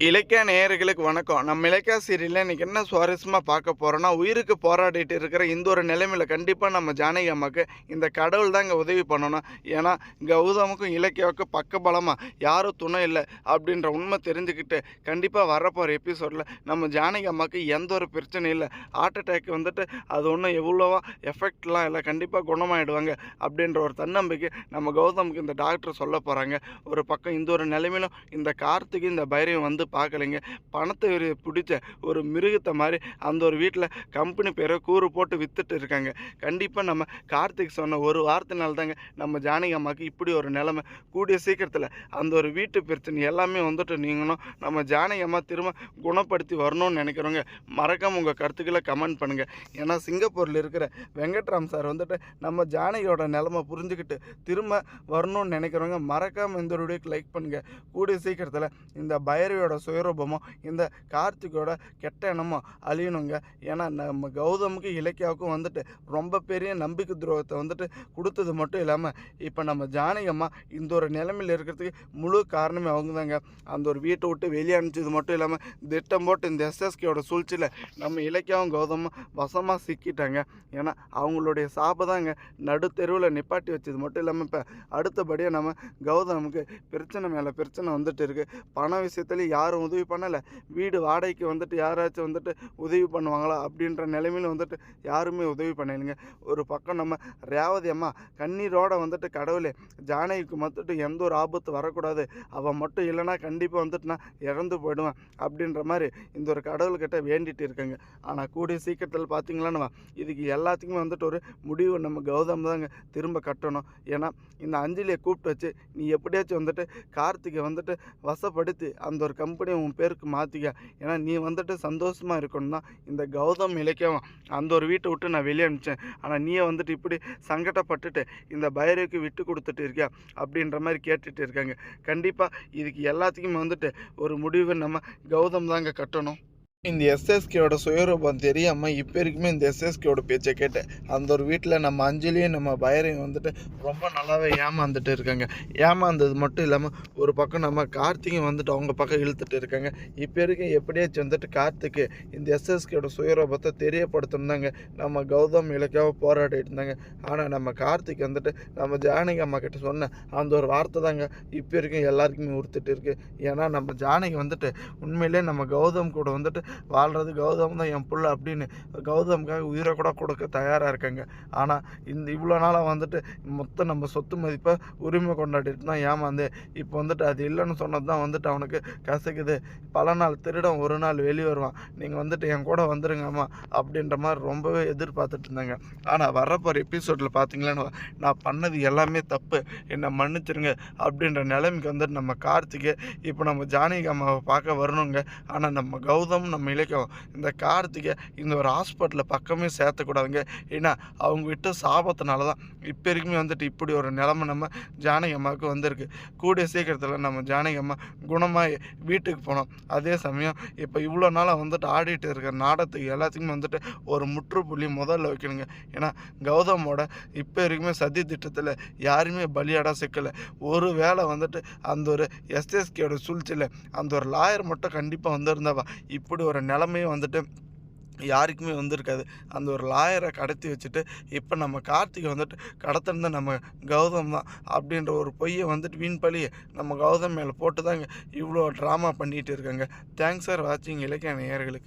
இலக்கிய நேயர்களுக்கு வணக்கம். நம்ம இலக்கிய சீரியல்ல இன்னைக்கு என்ன சுவாரஸ்யமா பார்க்க போறோம்னா, உயிருக்கு போராடிட்டு இருக்கிற இந்த ஒரு நிலைமையில கண்டிப்பா நம்ம ஜானகி அம்மாக்கு இந்த கடவுள் தாங்க உதவி பண்ணணும். ஏன்னா, கௌதமுக்கும் இலக்கியாவுக்கும் பக்கபலமா யாரும் துணை இல்ல அப்படின்ற உண்மை தெரிஞ்சுக்கிட்டு, கண்டிப்பா வரப்போற எபிசோட்ல நம்ம ஜானகி அம்மாக்கு எந்த ஒரு பிரச்சனையும் இல்ல. ஹார்ட் அட்டாக் வந்துட்டு அது ஒண்ணும் எவ்வளவா எஃபெக்ட்லாம் இல்ல. கண்டிப்பா குணமாயிடுவாங்க அப்படின்ற ஒரு தன்னம்பிக்கை நம்ம கௌதமுக்கு இந்த டாக்டர் சொல்லப் போறாங்க. ஒரு பக்கம் இந்த ஒரு நிலைமையிலும் இந்த கார்த்திக், இந்த பைரவன் வந்து பார்க்கலைங்க. பணத்தை பிடிச்ச ஒரு மிருகத்தை மாதிரி அந்த ஒரு வீட்டில் கம்பெனி பேரை கூறு போட்டு வித்துட்டு இருக்காங்க. கண்டிப்பாக நம்ம கார்த்திக் சொன்ன ஒரு வார்த்தைனால தாங்க நம்ம ஜானகி அம்மாவுக்கு இப்படி ஒரு நிலைமை. கூடிய சீக்கிரத்தில் அந்த ஒரு வீட்டு பிரச்சனை எல்லாமே வந்துட்டு நீங்கணும். நம்ம ஜானகி அம்மா திரும்ப குணப்படுத்தி வரணும்னு நினைக்கிறவங்க மறக்காமல் உங்கள் கருத்துக்களை கமெண்ட் பண்ணுங்கள். ஏன்னா சிங்கப்பூரில் இருக்கிற வெங்கட்ராம் சார் வந்துட்டு நம்ம ஜானகியோட நிலைமை புரிஞ்சுக்கிட்டு திரும்ப வரணும்னு நினைக்கிறவங்க மறக்காமல் இந்த வீடியோக்கு லைக் பண்ணுங்கள். கூடிய சீக்கிரத்தில் இந்த பைரவியோட சுயரூபமும் இந்த கார்த்திகோட கெட்ட எண்ணமும் அழியணுங்க. ஏன்னா நம்ம கௌதமுக்கு இலக்கியாவுக்கும் வந்துட்டு ரொம்ப பெரிய நம்பிக்கை துரோகத்தை வந்துட்டு கொடுத்தது மட்டும் இல்லாமல் இப்போ நம்ம ஜானகி அம்மா இந்த ஒரு நிலைமையில் இருக்கிறதுக்கு முழு காரணமே அவங்க தாங்க. அந்த ஒரு வீட்டை விட்டு வெளியே அனுப்பிச்சது மட்டும் இல்லாமல் திட்டம் போட்டு இந்த எஸ்எஸ்கேயோட சூழ்ச்சியில் நம்ம இலக்கியாவும் கௌதமும் வசமாக சிக்கிட்டாங்க. ஏன்னா அவங்களுடைய சாபதாங்க நடுத்தெருவில் நிப்பாட்டி வச்சது மட்டும் இல்லாமல் இப்போ அடுத்தபடியாக நம்ம கௌதமுக்கு பிரச்சனை மேலே பிரச்சனை வந்துட்டு இருக்குது. பண விஷயத்துலேயும் யாரும் உதவி பண்ணலை. வீடு வாடகைக்கு வந்துட்டு யாராச்சும் வந்துட்டு உதவி பண்ணுவாங்களா அப்படின்ற நிலைமையில் வந்துட்டு யாருமே உதவி பண்ணலைங்க. ஒரு பக்கம் நம்ம ரேவதி அம்மா கண்ணீரோடு வந்துட்டு கடவுளே ஜானகிக்கு வந்துட்டு எந்த ஒரு ஆபத்து வரக்கூடாது, அவள் மட்டும் இல்லைன்னா கண்டிப்பாக வந்துட்டு நான் இறந்து போயிடுவேன் அப்படின்ற மாதிரி இந்த ஒரு கடவுள்கிட்ட வேண்டிட்டு இருக்காங்க. ஆனால் கூடிய சீக்கிரத்தில் பார்த்தீங்களான்னு இதுக்கு எல்லாத்துக்குமே வந்துட்டு ஒரு முடிவு நம்ம கௌதம் தாங்க திரும்ப கட்டணும். ஏன்னா இந்த அஞ்சலியை கூப்பிட்டு வச்சு நீ எப்படியாச்சும் வந்துட்டு கார்த்திகை வந்துட்டு வசப்படுத்தி அந்த ஒரு கம்பெனியை உன் பேருக்கு மாற்றிக்க. ஏன்னா நீ வந்துட்டு சந்தோஷமாக இருக்கணும் தான் இந்த கௌதம் இலக்கியம் அந்த ஒரு வீட்டை விட்டு நான் வெளியே அனுப்பிச்சேன். ஆனால் நீயே வந்துட்டு இப்படி சங்கடப்பட்டுட்டு இந்த பைரவிக்கு விட்டு கொடுத்துட்டு இருக்கியா அப்படின்ற மாதிரி கேட்டுட்டு இருக்காங்க. கண்டிப்பாக இதுக்கு எல்லாத்துக்குமே வந்துட்டு ஒரு முடிவு நம்ம கௌதம் தாங்க கட்டணும். இந்த எஸ்எஸ்கேயோட சுயரூபம் தெரியாமல் இப்போ வரைக்குமே இந்த எஸ்எஸ்கேயோட பேச்சை கேட்டு அந்த ஒரு வீட்டில் நம்ம அஞ்சலியும் நம்ம பைரவையும் வந்துட்டு ரொம்ப நல்லாவே ஏமாந்துட்டு இருக்காங்க. ஏமாந்தது மட்டும் இல்லாமல் ஒரு பக்கம் நம்ம கார்த்திகை வந்துட்டு அவங்க பக்கம் இழுத்துட்டு இருக்காங்க. இப்போ வரைக்கும் எப்படியாச்சும் வந்துட்டு கார்த்திக்கு இந்த எஸ்எஸ்கேயோட சுயரூபத்தை தெரியப்படுத்தணுந்தாங்க நம்ம கௌதம் இலக்கியாவை போராடிட்டு இருந்தாங்க. ஆனால் நம்ம கார்த்திக் வந்துட்டு நம்ம ஜானகி அம்மா கிட்ட சொன்ன அந்த ஒரு வார்த்தை தாங்க இப்போ வரைக்கும் எல்லாருக்குமே உறுத்துட்டு இருக்குது. ஏன்னா நம்ம ஜானகி வந்துட்டு உண்மையிலே நம்ம கௌதம் கூட வந்துட்டு வாழ்கிறது கௌதம் தான் என் பிள்ளை அப்படின்னு கௌதமுக்காக உயிரை கூட கொடுக்க தயாராக இருக்காங்க. ஆனால் இந்த இவ்வளோ நாளாக வந்துட்டு மொத்தம் நம்ம சொத்து மதிப்பை உரிமை கொண்டாடிட்டு தான் ஏமாந்து இப்போ வந்துட்டு அது இல்லைன்னு சொன்னது தான் வந்துட்டு அவனுக்கு கசக்குது. பல நாள் திருடம் ஒரு நாள் வெளியே வருவான், நீங்கள் வந்துட்டு என் கூட வந்துருங்கம்மா அப்படின்ற மாதிரி ரொம்பவே எதிர்பார்த்துட்டு இருந்தாங்க. ஆனால் வரப்போகிற எபிசோடில் பார்த்தீங்களான்னு நான் பண்ணது எல்லாமே தப்பு, என்னை மன்னிச்சிருங்க அப்படின்ற நிலைமைக்கு வந்துட்டு நம்ம கார்த்திகை இப்போ நம்ம ஜானகி அம்மாவை பார்க்க வரணுங்க. ஆனால் நம்ம கௌதம் நம்ம இலக்கியம் இந்த கார்த்திகை இந்த ஒரு ஹாஸ்பிட்டலில் பக்கமே சேர்த்தக்கூடாதுங்க. ஏன்னா அவங்க விட்டு சாபத்தினால தான் இப்போ வரைக்குமே வந்துட்டு இப்படி ஒரு நிலைமை நம்ம ஜானகி அம்மாவுக்கு வந்திருக்கு. கூடிய சீக்கிரத்தில் நம்ம ஜானகி அம்மா குணமாக வீட்டுக்கு போனோம். அதே சமயம் இப்போ இவ்வளோ நாளாக வந்துட்டு ஆடிட்டு இருக்கிற நாடகத்துக்கு எல்லாத்துக்குமே வந்துட்டு ஒரு முற்றுப்புள்ளி முதல்ல வைக்கணுங்க. ஏன்னா கௌதமோட இப்போ வரைக்குமே சதி திட்டத்தில் யாருமே பலியாடாக சிக்கலை. ஒரு வேளை வந்துட்டு அந்த ஒரு எஸ்எஸ்கேயோட சூழ்ச்சியில் அந்த ஒரு லாயர் மட்டும் கண்டிப்பாக வந்திருந்தாவா இப்படி ஒரு நிலைமையும் வந்துட்டு யாருக்குமே வந்திருக்காது. அந்த ஒரு லாயரை கடத்தி வச்சுட்டு இப்போ நம்ம கார்த்திகை வந்துட்டு கடத்திருந்த நம்ம கௌதம் தான் அப்படின்ற ஒரு பொய்யை வந்துட்டு வீண் பழியை நம்ம கௌதம் மேலே போட்டு தாங்க இவ்வளோ ட்ராமா பண்ணிகிட்டு இருக்காங்க. தேங்க்ஸ் ஃபார் வாட்சிங் இலக்கிய நேயர்களுக்கு.